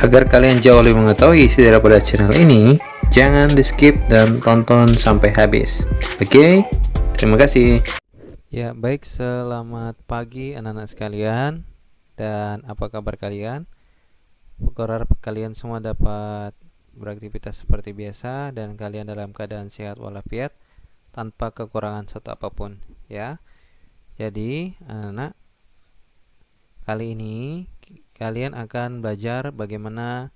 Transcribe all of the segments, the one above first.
Agar kalian jauh lebih mengetahui isi daripada channel ini, jangan di skip dan tonton sampai habis. Oke, terima kasih. Ya, baik, selamat pagi anak-anak sekalian. Dan apa kabar kalian? Berharap kalian semua dapat beraktivitas seperti biasa dan kalian dalam keadaan sehat walafiat tanpa kekurangan satu apapun, ya. Jadi, anak-anak, kali ini kalian akan belajar bagaimana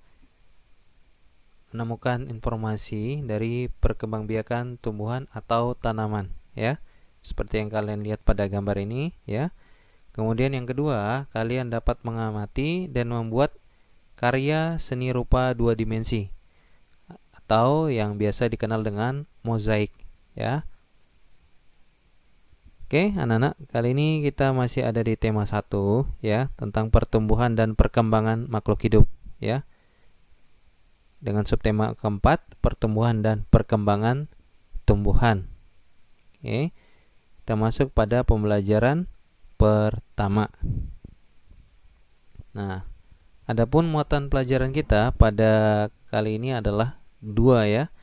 menemukan informasi dari perkembangbiakan tumbuhan atau tanaman, ya. Seperti yang kalian lihat pada gambar ini, ya. Kemudian yang kedua, kalian dapat mengamati dan membuat karya seni rupa dua dimensi atau yang biasa dikenal dengan mozaik, ya. Oke, anak-anak, kali ini kita masih ada di tema 1, ya, tentang pertumbuhan dan perkembangan makhluk hidup, ya. Dengan subtema keempat, pertumbuhan dan perkembangan tumbuhan. Oke. Kita masuk pada pembelajaran pertama. Nah, adapun muatan pelajaran kita pada kali ini adalah 2, ya.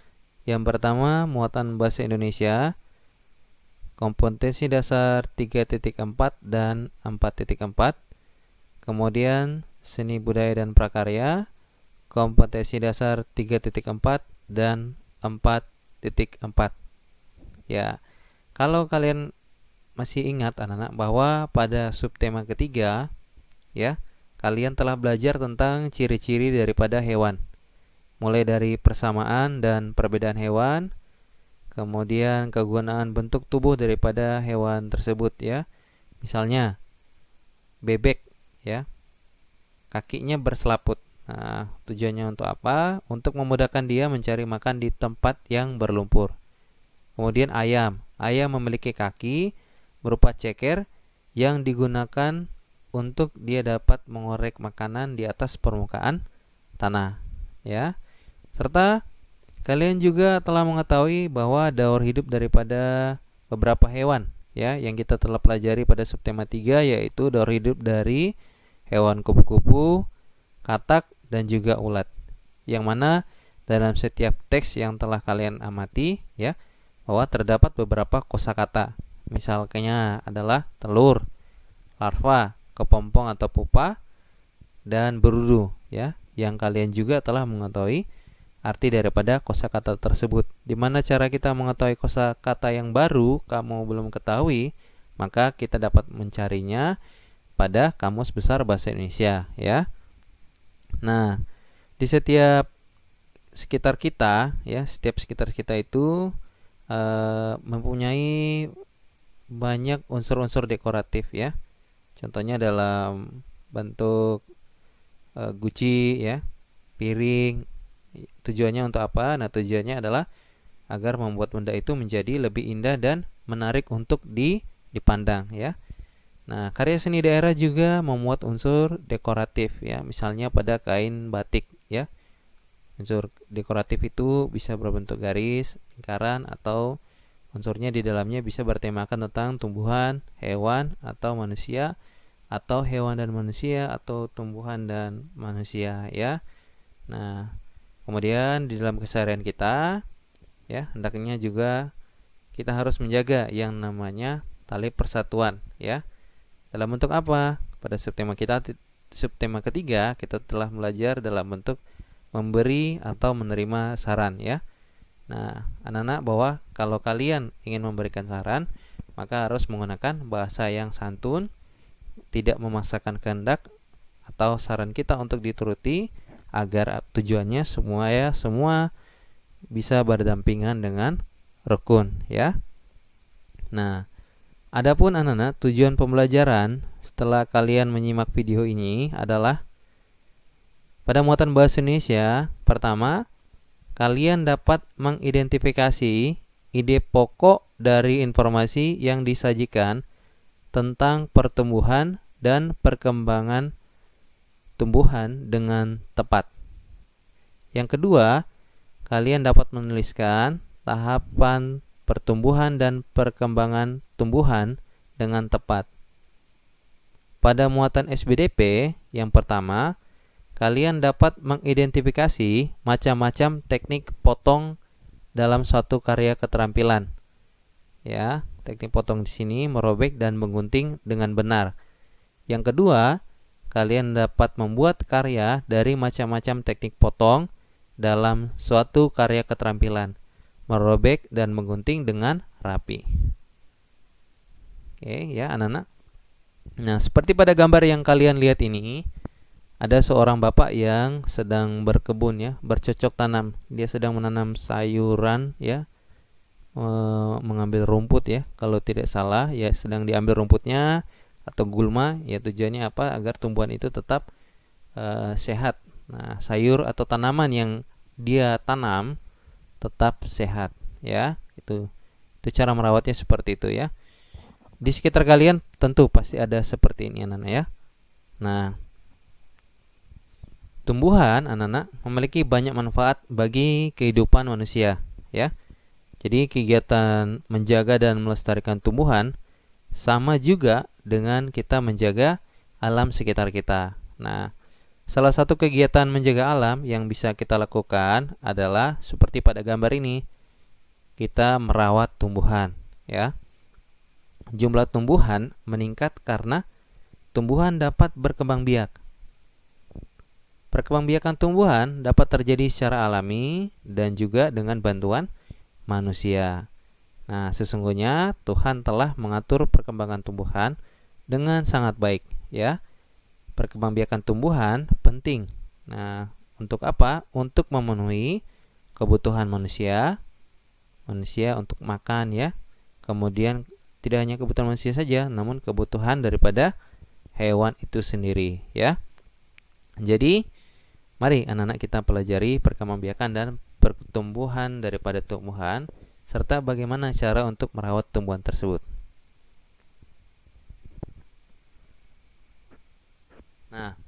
Yang pertama, muatan bahasa Indonesia, kompetensi dasar 3.4 dan 4.4. Kemudian seni budaya dan prakarya, kompetensi dasar 3.4 dan 4.4. Ya, kalau kalian masih ingat anak-anak bahwa pada subtema ketiga, ya, kalian telah belajar tentang ciri-ciri daripada hewan. Mulai dari persamaan dan perbedaan hewan, kemudian kegunaan bentuk tubuh daripada hewan tersebut, ya. Misalnya bebek, ya, kakinya berselaput. Nah, tujuannya untuk apa? Untuk memudahkan dia mencari makan di tempat yang berlumpur. Kemudian ayam memiliki kaki berupa ceker yang digunakan untuk dia dapat mengorek makanan di atas permukaan tanah, ya. Serta kalian juga telah mengetahui bahwa daur hidup daripada beberapa hewan, ya, yang kita telah pelajari pada subtema 3, yaitu daur hidup dari hewan kupu-kupu, katak, dan juga ulat. Yang mana dalam setiap teks yang telah kalian amati, ya, bahwa terdapat beberapa kosakata. Misalnya adalah telur, larva, kepompong atau pupa, dan berudu, ya, yang kalian juga telah mengetahui arti daripada kosakata tersebut. Di mana cara kita mengetahui kosakata yang baru kamu belum ketahui, maka kita dapat mencarinya pada Kamus Besar Bahasa Indonesia, ya. Nah, di setiap sekitar kita, ya, setiap sekitar kita itu mempunyai banyak unsur-unsur dekoratif, ya. Contohnya dalam bentuk guci, ya, piring. Tujuannya untuk apa? Nah, tujuannya adalah agar membuat benda itu menjadi lebih indah dan menarik untuk dipandang, ya. Nah, karya seni daerah juga memuat unsur dekoratif, ya. Misalnya pada kain batik, ya. Unsur dekoratif itu bisa berbentuk garis, lingkaran, atau unsurnya di dalamnya bisa bertemakan tentang tumbuhan, hewan, atau manusia, atau hewan dan manusia, atau tumbuhan dan manusia, ya. Nah, kemudian di dalam keseharian kita, ya, hendaknya juga kita harus menjaga yang namanya tali persatuan, ya. Dalam bentuk apa? Pada subtema ketiga kita telah belajar dalam bentuk memberi atau menerima saran, ya. Nah, anak-anak, bahwa kalau kalian ingin memberikan saran, maka harus menggunakan bahasa yang santun, tidak memaksakan kehendak atau saran kita untuk dituruti, agar tujuannya semua bisa berdampingan dengan rukun, ya. Nah, adapun anak-anak, tujuan pembelajaran setelah kalian menyimak video ini adalah pada muatan bahasa Indonesia, pertama, kalian dapat mengidentifikasi ide pokok dari informasi yang disajikan tentang pertumbuhan dan perkembangan tumbuhan dengan tepat. Yang kedua, kalian dapat menuliskan tahapan pertumbuhan dan perkembangan tumbuhan dengan tepat. Pada muatan SBDP, yang pertama, kalian dapat mengidentifikasi macam-macam teknik potong dalam suatu karya keterampilan. Ya, teknik potong di sini merobek dan menggunting dengan benar. Yang kedua, kalian dapat membuat karya dari macam-macam teknik potong dalam suatu karya keterampilan, merobek dan menggunting dengan rapi. Oke, ya anak-anak. Nah, seperti pada gambar yang kalian lihat ini, ada seorang bapak yang sedang berkebun ya, bercocok tanam. Dia sedang menanam sayuran ya, mengambil rumput ya. Kalau tidak salah ya, sedang diambil rumputnya atau gulma ya, tujuannya apa? Agar tumbuhan itu tetap sehat. Nah, sayur atau tanaman yang dia tanam tetap sehat ya. Itu cara merawatnya seperti itu ya. Di sekitar kalian tentu pasti ada seperti ini anak-anak ya. Nah, tumbuhan anak-anak memiliki banyak manfaat bagi kehidupan manusia ya. Jadi kegiatan menjaga dan melestarikan tumbuhan sama juga dengan kita menjaga alam sekitar kita. Nah, salah satu kegiatan menjaga alam yang bisa kita lakukan adalah seperti pada gambar ini. Kita merawat tumbuhan ya. Jumlah tumbuhan meningkat karena tumbuhan dapat berkembang biak. Perkembangbiakan tumbuhan dapat terjadi secara alami dan juga dengan bantuan manusia. Nah, sesungguhnya Tuhan telah mengatur perkembangan tumbuhan dengan sangat baik ya. Perkembangbiakan tumbuhan penting. Nah, untuk apa? Untuk memenuhi kebutuhan manusia untuk makan ya. Kemudian tidak hanya kebutuhan manusia saja, namun kebutuhan daripada hewan itu sendiri ya. Jadi mari anak-anak kita pelajari perkembangbiakan dan pertumbuhan daripada tumbuhan serta bagaimana cara untuk merawat tumbuhan tersebut. Nah,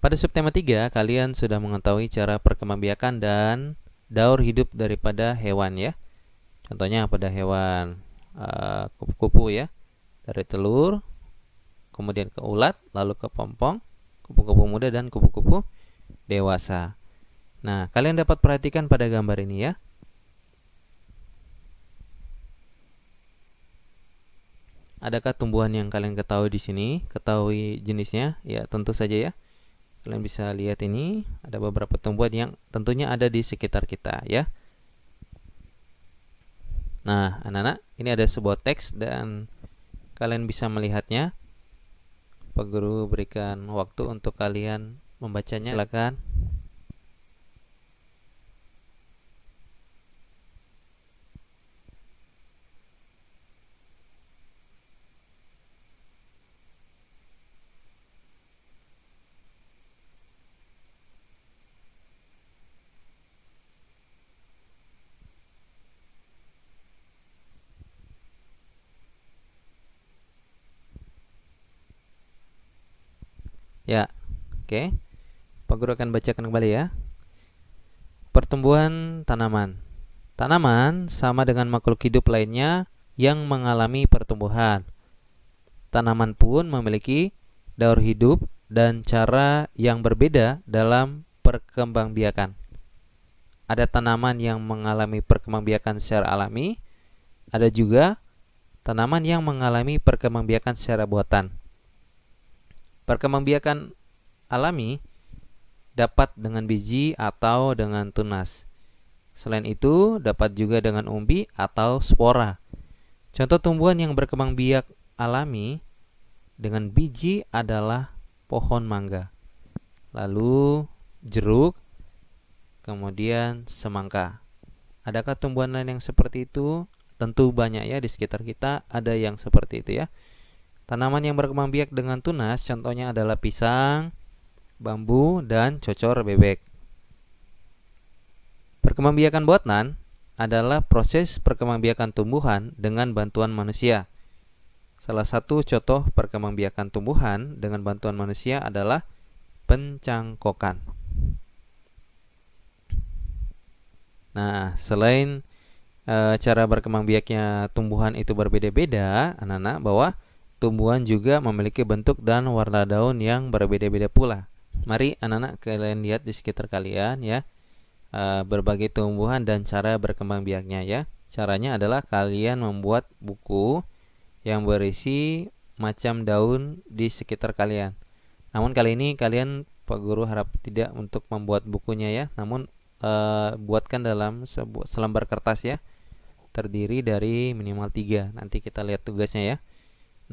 pada subtema 3 kalian sudah mengetahui cara perkembangbiakan dan daur hidup daripada hewan ya. Contohnya pada hewan kupu-kupu ya, dari telur kemudian ke ulat, lalu ke pompong, kupu-kupu muda dan kupu-kupu dewasa. Nah, kalian dapat perhatikan pada gambar ini ya. Adakah tumbuhan yang kalian ketahui di sini? Ketahui jenisnya? Ya, tentu saja ya. Kalian bisa lihat ini, ada beberapa tumbuhan yang tentunya ada di sekitar kita ya. Nah, anak-anak, ini ada sebuah teks dan kalian bisa melihatnya. Pak Guru berikan waktu untuk kalian membacanya. Silakan. Ya, oke. Pak Guru akan bacakan kembali ya. Pertumbuhan tanaman. Tanaman sama dengan makhluk hidup lainnya yang mengalami pertumbuhan. Tanaman pun memiliki daur hidup dan cara yang berbeda dalam perkembangbiakan. Ada tanaman yang mengalami perkembangbiakan secara alami, ada juga tanaman yang mengalami perkembangbiakan secara buatan. Perkembangbiakan alami dapat dengan biji atau dengan tunas. Selain itu, dapat juga dengan umbi atau spora. Contoh tumbuhan yang berkembang biak alami dengan biji adalah pohon mangga, lalu jeruk, kemudian semangka. Adakah tumbuhan lain yang seperti itu? Tentu banyak ya, di sekitar kita ada yang seperti itu ya. Tanaman yang berkembang biak dengan tunas contohnya adalah pisang, bambu, dan cocor bebek. Perkembangbiakan buatan adalah proses perkembangbiakan tumbuhan dengan bantuan manusia. Salah satu contoh perkembangbiakan tumbuhan dengan bantuan manusia adalah pencangkokan. Nah, selain cara berkembangbiaknya tumbuhan itu berbeda-beda, anak-anak, bahwa tumbuhan juga memiliki bentuk dan warna daun yang berbeda-beda pula. Mari anak-anak kalian lihat di sekitar kalian ya, berbagai tumbuhan dan cara berkembang biaknya ya. Caranya adalah kalian membuat buku yang berisi macam daun di sekitar kalian. Namun kali ini kalian, Pak Guru harap tidak untuk membuat bukunya ya, namun buatkan dalam selembar kertas ya, terdiri dari minimal 3. Nanti kita lihat tugasnya ya.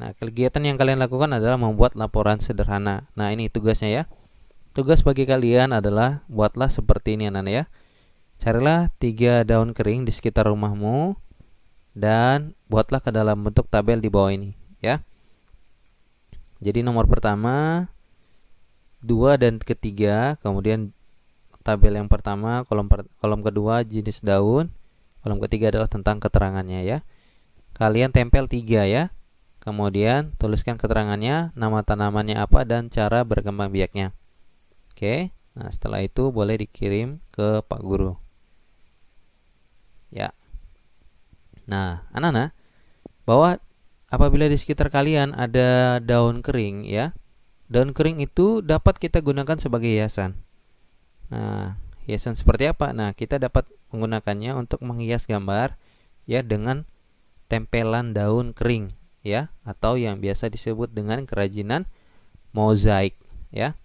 Nah, kegiatan yang kalian lakukan adalah membuat laporan sederhana. Nah, ini tugasnya ya. Tugas bagi kalian adalah buatlah seperti ini anak-anak ya. Carilah 3 daun kering di sekitar rumahmu dan buatlah ke dalam bentuk tabel di bawah ini ya. Jadi nomor pertama, 2 dan ketiga, kemudian tabel yang pertama, kolom kedua jenis daun, kolom ketiga adalah tentang keterangannya ya. Kalian tempel 3 ya. Kemudian tuliskan keterangannya, nama tanamannya apa dan cara berkembang biaknya. Oke. Nah, setelah itu boleh dikirim ke Pak Guru. Ya. Nah, anak-anak, bahwa apabila di sekitar kalian ada daun kering ya, daun kering itu dapat kita gunakan sebagai hiasan. Nah, hiasan seperti apa? Nah, kita dapat menggunakannya untuk menghias gambar ya dengan tempelan daun kering ya, atau yang biasa disebut dengan kerajinan mozaik ya.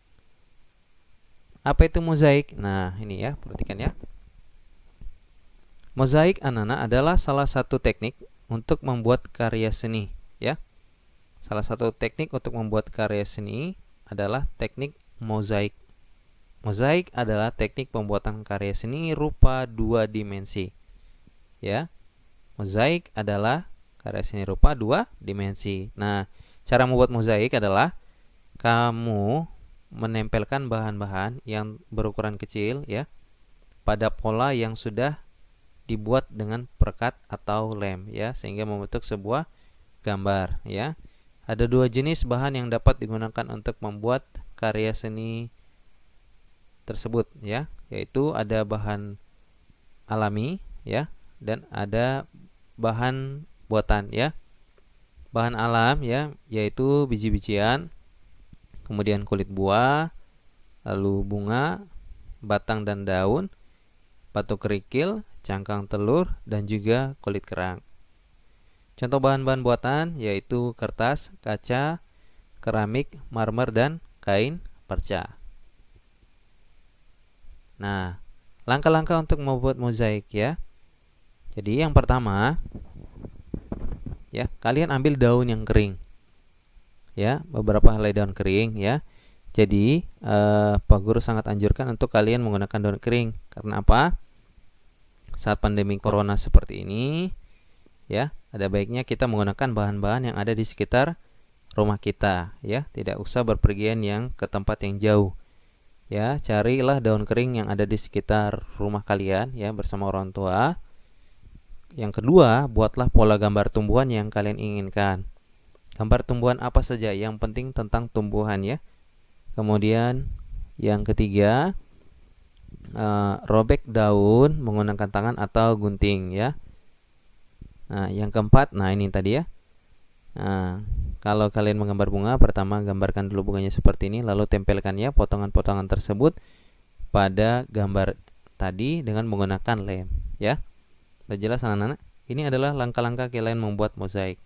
Apa itu mozaik? Nah, ini ya, perhatikan ya. Mozaik anak-anak adalah salah satu teknik untuk membuat karya seni ya. Salah satu teknik untuk membuat karya seni adalah teknik mozaik. Mozaik adalah teknik pembuatan karya seni rupa 2 dimensi. Ya. Mozaik adalah karya seni rupa 2 dimensi. Nah, cara membuat mozaik adalah kamu menempelkan bahan-bahan yang berukuran kecil ya pada pola yang sudah dibuat dengan perekat atau lem ya, sehingga membentuk sebuah gambar ya. Ada 2 jenis bahan yang dapat digunakan untuk membuat karya seni tersebut ya, yaitu ada bahan alami ya dan ada bahan buatan ya. Bahan alam ya, yaitu biji-bijian, kemudian kulit buah, lalu bunga, batang dan daun, batu kerikil, cangkang telur, dan juga kulit kerang. Contoh bahan-bahan buatan yaitu kertas, kaca, keramik, marmer, dan kain perca. Nah, langkah-langkah untuk membuat mozaik ya. Jadi yang pertama ya, kalian ambil daun yang kering. Ya, beberapa helai daun kering ya. Jadi Pak Guru sangat anjurkan untuk kalian menggunakan daun kering. Karena apa? Saat pandemi corona seperti ini ya, ada baiknya kita menggunakan bahan-bahan yang ada di sekitar rumah kita ya. Tidak usah berpergian yang ke tempat yang jauh. Ya, carilah daun kering yang ada di sekitar rumah kalian ya bersama orang tua. Yang kedua, buatlah pola gambar tumbuhan yang kalian inginkan. Gambar tumbuhan apa saja, yang penting tentang tumbuhan ya. Kemudian yang ketiga, robek daun menggunakan tangan atau gunting ya. Nah, yang keempat, nah ini tadi ya. Nah, kalau kalian menggambar bunga, pertama gambarkan dulu bunganya seperti ini, lalu tempelkan ya potongan-potongan tersebut pada gambar tadi dengan menggunakan lem ya. Sudah jelas anak-anak? Ini adalah langkah-langkah kalian membuat mozaik.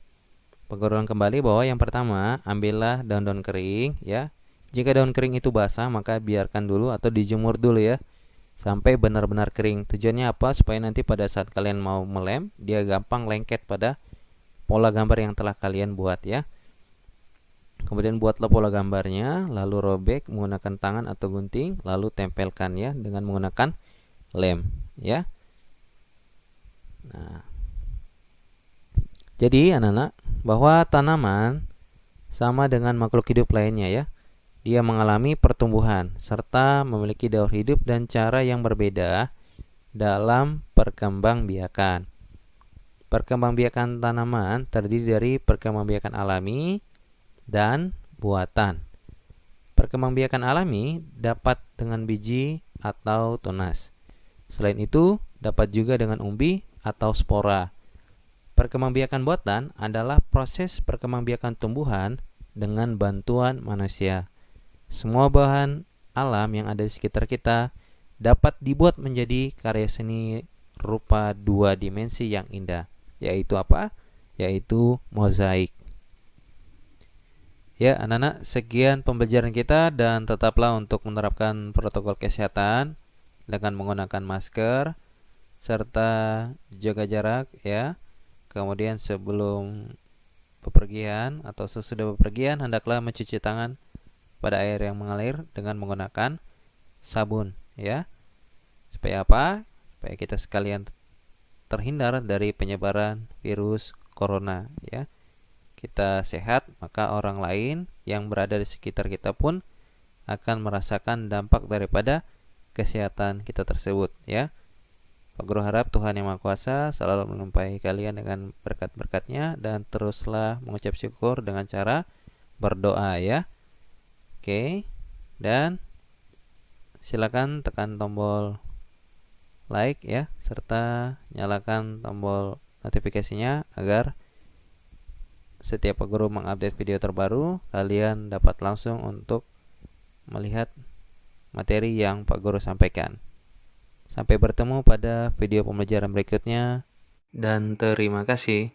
Pengulangan kembali bahwa yang pertama, ambillah daun-daun kering ya. Jika daun kering itu basah, maka biarkan dulu atau dijemur dulu ya sampai benar-benar kering. Tujuannya apa? Supaya nanti pada saat kalian mau melem, dia gampang lengket pada pola gambar yang telah kalian buat ya. Kemudian buatlah pola gambarnya, lalu robek menggunakan tangan atau gunting, lalu tempelkan ya dengan menggunakan lem ya. Nah, jadi anak-anak, bahwa tanaman sama dengan makhluk hidup lainnya ya. Dia mengalami pertumbuhan serta memiliki daur hidup dan cara yang berbeda dalam perkembangbiakan. Perkembangbiakan tanaman terdiri dari perkembangbiakan alami dan buatan. Perkembangbiakan alami dapat dengan biji atau tunas. Selain itu, dapat juga dengan umbi atau spora. Perkembangbiakan buatan adalah proses perkembangbiakan tumbuhan dengan bantuan manusia. Semua bahan alam yang ada di sekitar kita dapat dibuat menjadi karya seni rupa 2 dimensi yang indah. Yaitu apa? Yaitu mozaik. Ya, anak-anak, sekian pembelajaran kita dan tetaplah untuk menerapkan protokol kesehatan dengan menggunakan masker serta jaga jarak ya. Kemudian sebelum bepergian atau sesudah bepergian hendaklah mencuci tangan pada air yang mengalir dengan menggunakan sabun ya. Supaya apa? Supaya kita sekalian terhindar dari penyebaran virus corona ya. Kita sehat, maka orang lain yang berada di sekitar kita pun akan merasakan dampak daripada kesehatan kita tersebut ya. Pak Guru harap Tuhan Yang Maha Kuasa selalu melimpahi kalian dengan berkat-berkatnya dan teruslah mengucap syukur dengan cara berdoa ya. Oke. Dan silakan tekan tombol like ya serta nyalakan tombol notifikasinya agar setiap Pak Guru mengupdate video terbaru, kalian dapat langsung untuk melihat materi yang Pak Guru sampaikan. Sampai bertemu pada video pembelajaran berikutnya dan terima kasih.